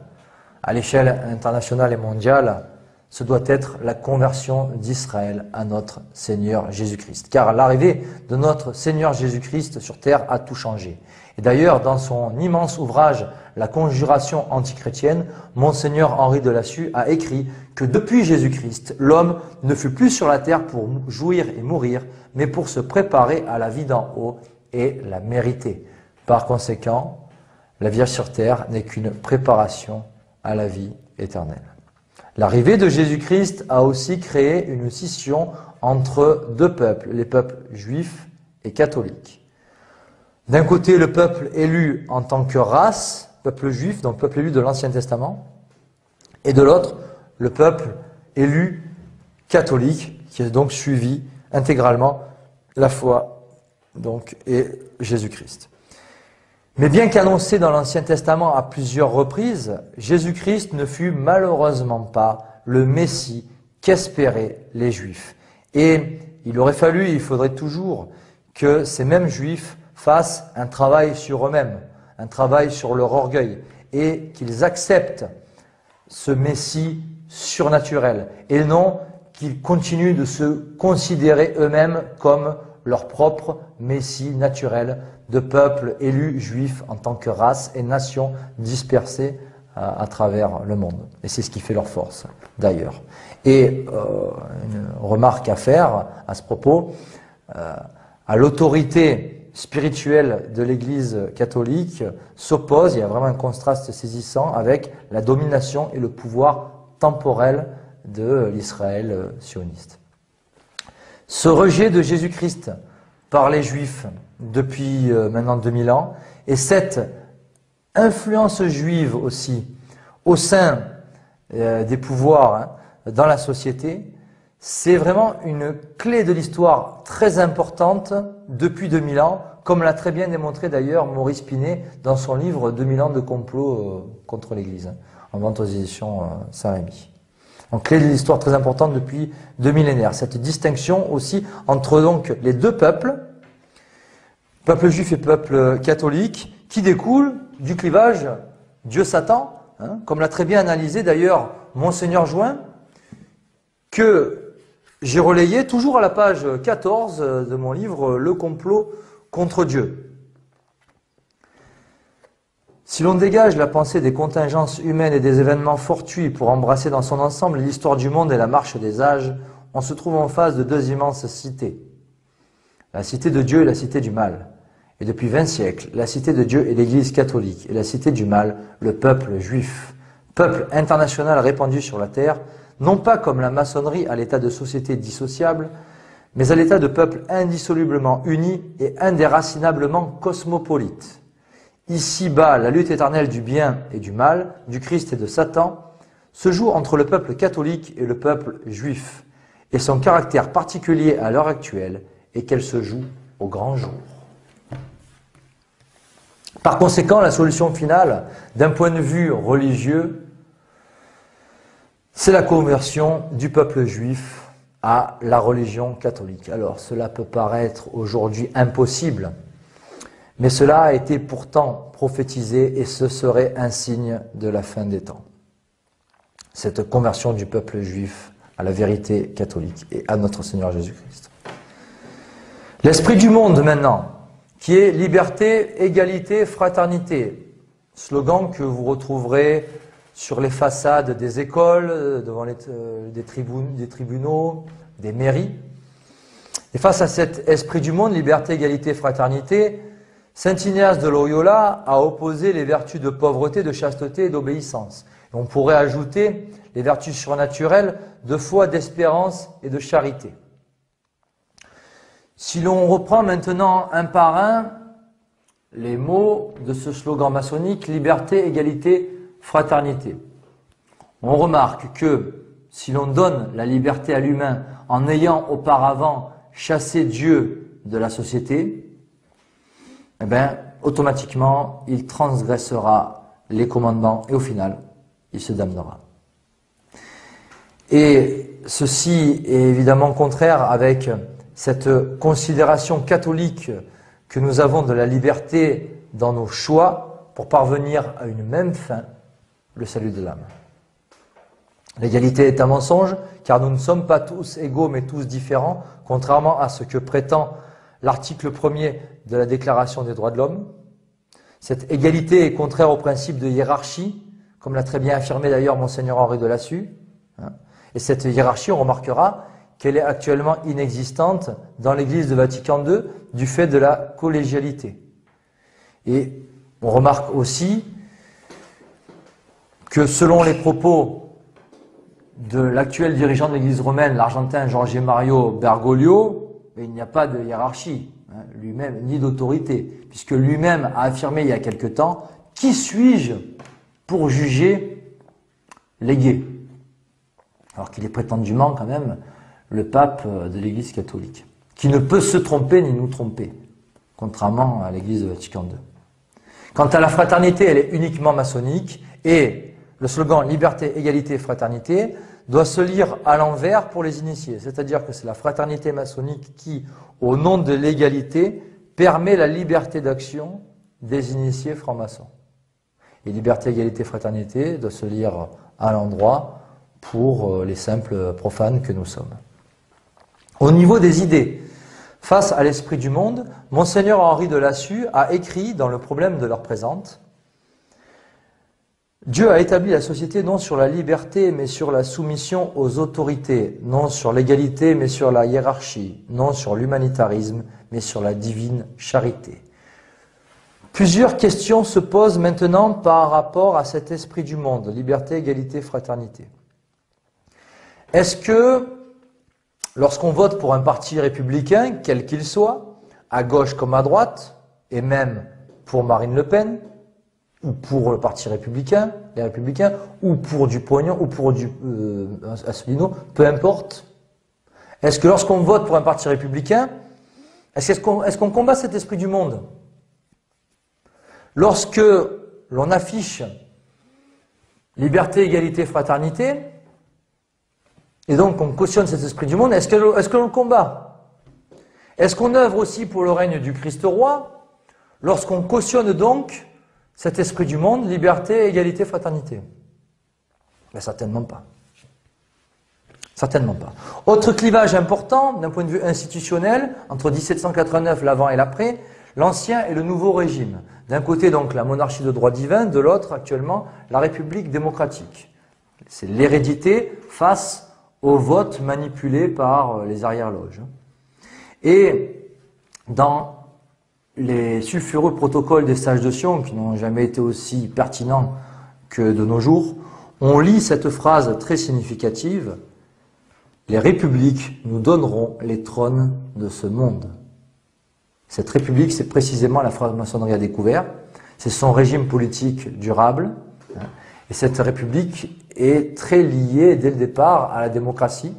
à l'échelle internationale et mondiale, ce doit être la conversion d'Israël à notre Seigneur Jésus-Christ. Car l'arrivée de notre Seigneur Jésus-Christ sur terre a tout changé. Et d'ailleurs, dans son immense ouvrage « La conjuration antichrétienne », Monseigneur Henri de Lassus a écrit que depuis Jésus-Christ, l'homme ne fut plus sur la terre pour jouir et mourir, mais pour se préparer à la vie d'en haut et la mériter. Par conséquent, la vie sur terre n'est qu'une préparation à la vie éternelle. L'arrivée de Jésus-Christ a aussi créé une scission entre deux peuples, les peuples juifs et catholiques. D'un côté, le peuple élu en tant que race, peuple juif, donc peuple élu de l'Ancien Testament, et de l'autre, le peuple élu catholique, qui a donc suivi intégralement la foi donc, et Jésus-Christ. Mais bien qu'annoncé dans l'Ancien Testament à plusieurs reprises, Jésus-Christ ne fut malheureusement pas le Messie qu'espéraient les Juifs. Et il aurait fallu, il faudrait toujours que ces mêmes Juifs fassent un travail sur eux-mêmes, un travail sur leur orgueil, et qu'ils acceptent ce Messie surnaturel, et non qu'ils continuent de se considérer eux-mêmes comme leur propre Messie naturel, de peuples élus juifs en tant que race et nation dispersées à travers le monde. Et c'est ce qui fait leur force, d'ailleurs. Et une remarque à faire à ce propos, à l'autorité spirituelle de l'Église catholique s'oppose, il y a vraiment un contraste saisissant avec la domination et le pouvoir temporel de l'Israël sioniste. Ce rejet de Jésus-Christ par les Juifs depuis maintenant 2000 ans, et cette influence juive aussi au sein des pouvoirs dans la société, c'est vraiment une clé de l'histoire très importante depuis 2000 ans, comme l'a très bien démontré d'ailleurs Maurice Pinet dans son livre 2000 ans de complot contre l'Église, en vente aux éditions Saint-Rémy. Donc clé de l'histoire très importante depuis 2 millénaires. Cette distinction aussi entre donc les deux peuples, peuple juif et peuple catholique, qui découle du clivage Dieu-Satan, comme l'a très bien analysé d'ailleurs Monseigneur Join, que j'ai relayé toujours à la page 14 de mon livre « Le complot contre Dieu ». Si l'on dégage la pensée des contingences humaines et des événements fortuits pour embrasser dans son ensemble l'histoire du monde et la marche des âges, on se trouve en face de deux immenses cités. La cité de Dieu et la cité du mal. Et depuis 20 siècles, la cité de Dieu est l'Église catholique et la cité du mal, le peuple juif. Peuple international répandu sur la terre, non pas comme la maçonnerie à l'état de société dissociable, mais à l'état de peuple indissolublement uni et indéracinablement cosmopolite. Ici-bas, la lutte éternelle du bien et du mal, du Christ et de Satan, se joue entre le peuple catholique et le peuple juif, et son caractère particulier à l'heure actuelle est qu'elle se joue au grand jour. Par conséquent, la solution finale, d'un point de vue religieux, c'est la conversion du peuple juif à la religion catholique. Alors, cela peut paraître aujourd'hui impossible, mais cela a été pourtant prophétisé et ce serait un signe de la fin des temps. Cette conversion du peuple juif à la vérité catholique et à notre Seigneur Jésus-Christ. L'esprit du monde maintenant, qui est liberté, égalité, fraternité. Slogan que vous retrouverez sur les façades des écoles, devant des tribunaux, des mairies. Et face à cet esprit du monde, liberté, égalité, fraternité, Saint Ignace de Loyola a opposé les vertus de pauvreté, de chasteté et d'obéissance. On pourrait ajouter les vertus surnaturelles de foi, d'espérance et de charité. Si l'on reprend maintenant un par un les mots de ce slogan maçonnique, liberté, égalité, fraternité, on remarque que si l'on donne la liberté à l'humain en ayant auparavant chassé Dieu de la société, eh bien, automatiquement, il transgressera les commandements et au final, il se damnera. Et ceci est évidemment contraire avec cette considération catholique que nous avons de la liberté dans nos choix pour parvenir à une même fin, le salut de l'âme. L'égalité est un mensonge, car nous ne sommes pas tous égaux, mais tous différents, contrairement à ce que prétend l'article 1er de la Déclaration des droits de l'homme. Cette égalité est contraire au principe de hiérarchie, comme l'a très bien affirmé d'ailleurs Monseigneur Henri de Lassus. Et cette hiérarchie, on remarquera qu'elle est actuellement inexistante dans l'Église de Vatican II du fait de la collégialité. Et on remarque aussi que selon les propos de l'actuel dirigeant de l'Église romaine, l'Argentin Jorge Mario Bergoglio, il n'y a pas de hiérarchie, lui-même, ni d'autorité, puisque lui-même a affirmé il y a quelque temps « Qui suis-je pour juger les gays ?» Alors qu'il est prétendument quand même le pape de l'Église catholique, qui ne peut se tromper ni nous tromper, contrairement à l'Église de Vatican II. Quant à la fraternité, elle est uniquement maçonnique, et le slogan « Liberté, égalité, fraternité » doit se lire à l'envers pour les initiés, c'est-à-dire que c'est la fraternité maçonnique qui, au nom de l'égalité, permet la liberté d'action des initiés francs-maçons. Et liberté, égalité, fraternité doit se lire à l'endroit pour les simples profanes que nous sommes. Au niveau des idées, face à l'esprit du monde, Monseigneur Henri de Lassus a écrit dans Le problème de l'heure présente: Dieu a établi la société non sur la liberté, mais sur la soumission aux autorités, non sur l'égalité, mais sur la hiérarchie, non sur l'humanitarisme, mais sur la divine charité. Plusieurs questions se posent maintenant par rapport à cet esprit du monde, liberté, égalité, fraternité. Est-ce que, lorsqu'on vote pour un parti républicain, quel qu'il soit, à gauche comme à droite, et même pour Marine Le Pen, ou pour le parti républicain, les républicains, ou pour Dupont-Aignan, ou pour Asselineau, peu importe. Est-ce que lorsqu'on vote pour un parti républicain, est-ce qu'on combat cet esprit du monde? Lorsque l'on affiche liberté, égalité, fraternité, et donc on cautionne cet esprit du monde, est-ce que l'on le combat? Est-ce qu'on œuvre aussi pour le règne du Christ roi, lorsqu'on cautionne donc cet esprit du monde, liberté, égalité, fraternité? Ben, certainement pas. Certainement pas. Autre clivage important, d'un point de vue institutionnel, entre 1789, l'avant et l'après, l'ancien et le nouveau régime. D'un côté, donc, la monarchie de droit divin, de l'autre, actuellement, la République démocratique. C'est l'hérédité face au vote manipulé par les arrière-loges. Et dans les sulfureux protocoles des sages de Sion, qui n'ont jamais été aussi pertinents que de nos jours, on lit cette phrase très significative: « Les républiques nous donneront les trônes de ce monde ». Cette république, c'est précisément la franc-maçonnerie a découvert, c'est son régime politique durable, et cette république est très liée dès le départ à la démocratie.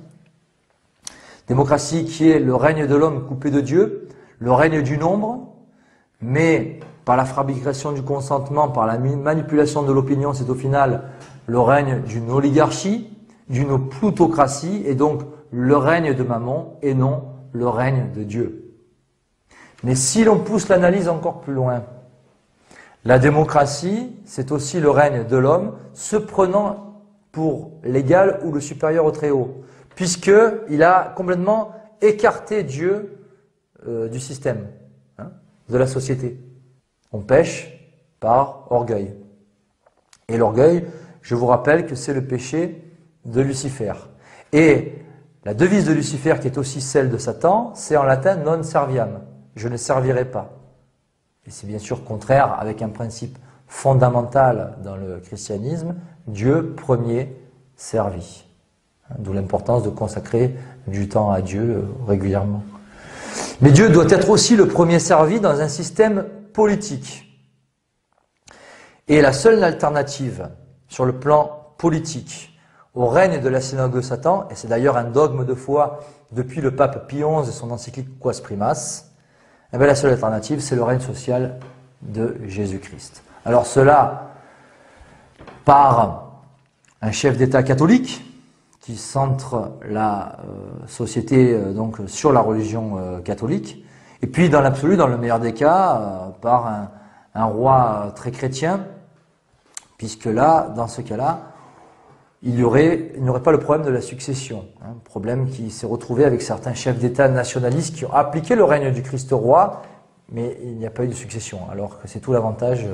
Démocratie qui est le règne de l'homme coupé de Dieu, le règne du nombre, mais par la fabrication du consentement, par la manipulation de l'opinion, c'est au final le règne d'une oligarchie, d'une plutocratie, et donc le règne de Mammon et non le règne de Dieu. Mais si l'on pousse l'analyse encore plus loin, la démocratie, c'est aussi le règne de l'homme, se prenant pour l'égal ou le supérieur au très haut, puisqu'il a complètement écarté Dieu du système, de la société. On pêche par orgueil. Et l'orgueil, je vous rappelle que c'est le péché de Lucifer. Et la devise de Lucifer, qui est aussi celle de Satan, c'est en latin non serviam. Je ne servirai pas. Et c'est bien sûr contraire avec un principe fondamental dans le christianisme, Dieu premier servi. D'où l'importance de consacrer du temps à Dieu régulièrement. Mais Dieu doit être aussi le premier servi dans un système politique. Et la seule alternative sur le plan politique au règne de la synagogue de Satan, et c'est d'ailleurs un dogme de foi depuis le pape Pie XI et son encyclique Quas Primas, eh bien la seule alternative, c'est le règne social de Jésus-Christ. Alors cela par un chef d'État catholique qui centre la société donc sur la religion catholique, et puis dans l'absolu, dans le meilleur des cas, par un roi très chrétien, puisque là, dans ce cas-là, il n'aurait pas le problème de la succession, problème qui s'est retrouvé avec certains chefs d'État nationalistes qui ont appliqué le règne du Christ roi, mais il n'y a pas eu de succession, alors que c'est tout l'avantage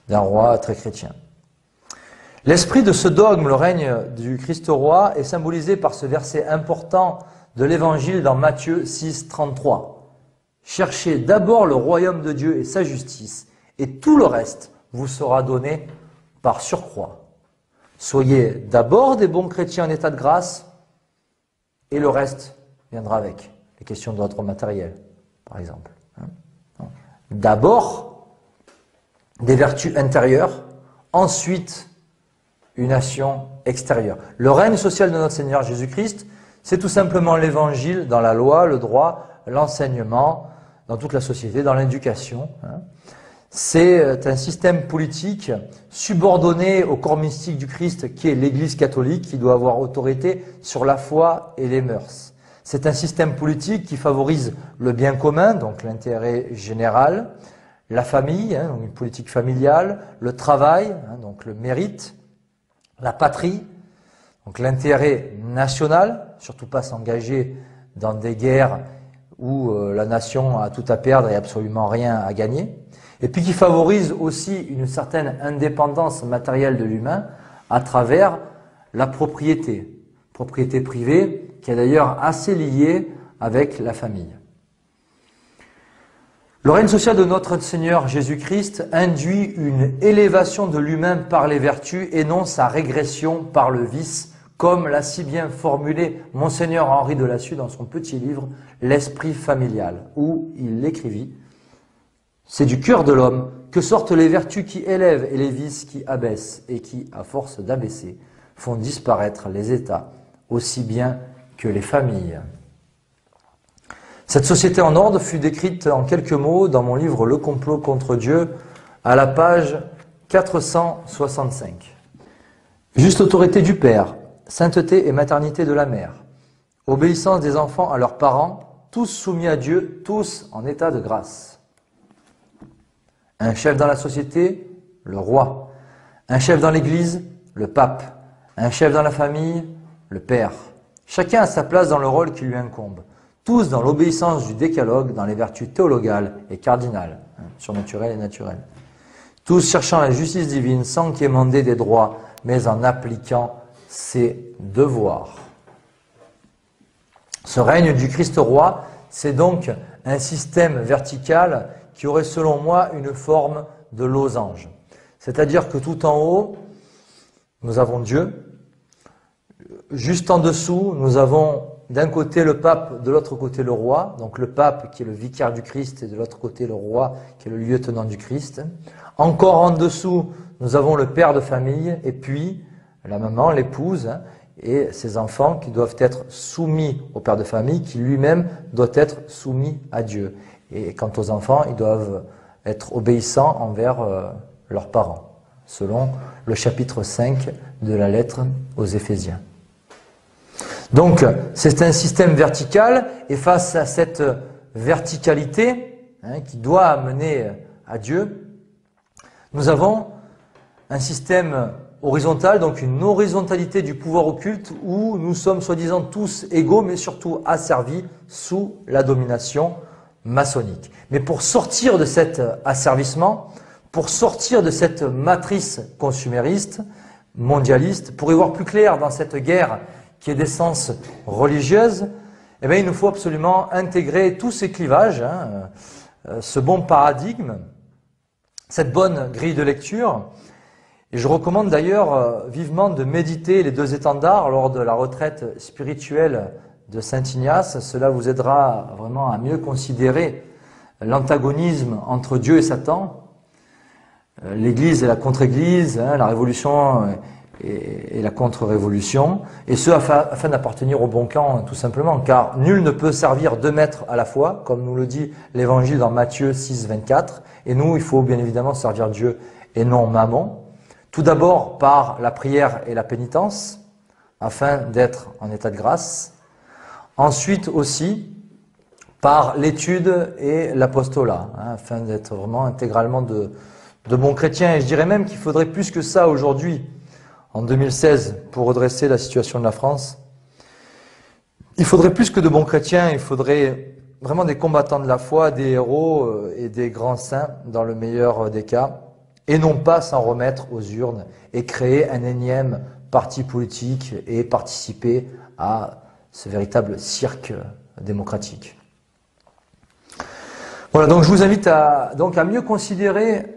d'un roi très chrétien. L'esprit de ce dogme, le règne du Christ roi, est symbolisé par ce verset important de l'Évangile dans Matthieu 6, 33. « Cherchez d'abord le royaume de Dieu et sa justice, et tout le reste vous sera donné par surcroît. Soyez d'abord des bons chrétiens en état de grâce, et le reste viendra avec. Les questions d'ordre matériel, par exemple. D'abord, des vertus intérieures, ensuite une action extérieure. Le règne social de notre Seigneur Jésus-Christ, c'est tout simplement l'évangile dans la loi, le droit, l'enseignement, dans toute la société, dans l'éducation. C'est un système politique subordonné au corps mystique du Christ qui est l'Église catholique, qui doit avoir autorité sur la foi et les mœurs. C'est un système politique qui favorise le bien commun, donc l'intérêt général, la famille, donc une politique familiale, le travail, donc le mérite, la patrie, donc l'intérêt national, surtout pas s'engager dans des guerres où la nation a tout à perdre et absolument rien à gagner, et puis qui favorise aussi une certaine indépendance matérielle de l'humain à travers la propriété privée, qui est d'ailleurs assez liée avec la famille. Le règne social de notre Seigneur Jésus-Christ induit une élévation de l'humain par les vertus et non sa régression par le vice, comme l'a si bien formulé Monseigneur Henri de Lassus dans son petit livre « L'esprit familial », où il écrivit « C'est du cœur de l'homme que sortent les vertus qui élèvent et les vices qui abaissent, et qui, à force d'abaisser, font disparaître les États, aussi bien que les familles. » Cette société en ordre fut décrite en quelques mots dans mon livre « Le complot contre Dieu » à la page 465. Juste autorité du Père, sainteté et maternité de la Mère, obéissance des enfants à leurs parents, tous soumis à Dieu, tous en état de grâce. Un chef dans la société, le roi. Un chef dans l'Église, le pape. Un chef dans la famille, le Père. Chacun a sa place dans le rôle qui lui incombe. Tous dans l'obéissance du décalogue, dans les vertus théologales et cardinales, surnaturelles et naturelles. Tous cherchant la justice divine sans quémander des droits, mais en appliquant ses devoirs. Ce règne du Christ roi, c'est donc un système vertical qui aurait selon moi une forme de losange. C'est-à-dire que tout en haut, nous avons Dieu. Juste en dessous, nous avons d'un côté le pape, de l'autre côté le roi, donc le pape qui est le vicaire du Christ et de l'autre côté le roi qui est le lieutenant du Christ. Encore en dessous, nous avons le père de famille et puis la maman, l'épouse et ses enfants qui doivent être soumis au père de famille qui lui-même doit être soumis à Dieu. Et quant aux enfants, ils doivent être obéissants envers leurs parents, selon le chapitre 5 de la lettre aux Éphésiens. Donc, c'est un système vertical, et face à cette verticalité qui doit amener à Dieu, nous avons un système horizontal, donc une horizontalité du pouvoir occulte où nous sommes soi-disant tous égaux, mais surtout asservis sous la domination maçonnique. Mais pour sortir de cet asservissement, pour sortir de cette matrice consumériste, mondialiste, pour y voir plus clair dans cette guerre qui est d'essence religieuse, eh bien, il nous faut absolument intégrer tous ces clivages, ce bon paradigme, cette bonne grille de lecture. Et je recommande d'ailleurs vivement de méditer les deux étendards lors de la retraite spirituelle de Saint Ignace. Cela vous aidera vraiment à mieux considérer l'antagonisme entre Dieu et Satan, l'Église et la contre-Église, la révolution et la contre-révolution, et ce afin d'appartenir au bon camp, tout simplement, car nul ne peut servir deux maîtres à la fois, comme nous le dit l'Évangile dans Matthieu 6, 24, et nous, il faut bien évidemment servir Dieu et non Mammon, tout d'abord par la prière et la pénitence, afin d'être en état de grâce, ensuite aussi par l'étude et l'apostolat, afin d'être vraiment intégralement de bons chrétiens, et je dirais même qu'il faudrait plus que ça aujourd'hui, en 2016, pour redresser la situation de la France. Il faudrait plus que de bons chrétiens, il faudrait vraiment des combattants de la foi, des héros et des grands saints, dans le meilleur des cas, et non pas s'en remettre aux urnes et créer un énième parti politique et participer à ce véritable cirque démocratique. Voilà, donc je vous invite à mieux considérer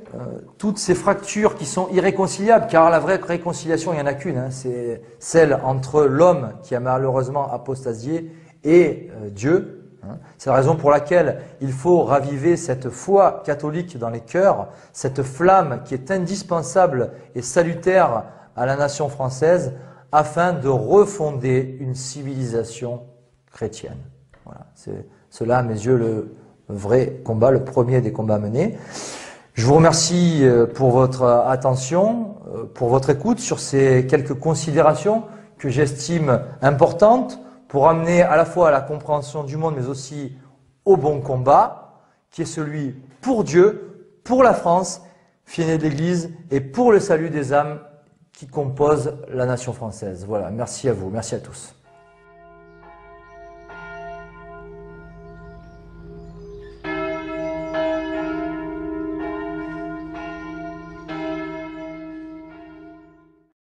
toutes ces fractures qui sont irréconciliables, car la vraie réconciliation, il n'y en a qu'une, c'est celle entre l'homme qui a malheureusement apostasié et Dieu. C'est la raison pour laquelle il faut raviver cette foi catholique dans les cœurs, cette flamme qui est indispensable et salutaire à la nation française, afin de refonder une civilisation chrétienne. Voilà, c'est cela, à mes yeux, le vrai combat, le premier des combats menés. Je vous remercie pour votre attention, pour votre écoute sur ces quelques considérations que j'estime importantes pour amener à la fois à la compréhension du monde, mais aussi au bon combat, qui est celui pour Dieu, pour la France, fille aînée de l'Église, et pour le salut des âmes qui composent la nation française. Voilà, merci à vous, merci à tous.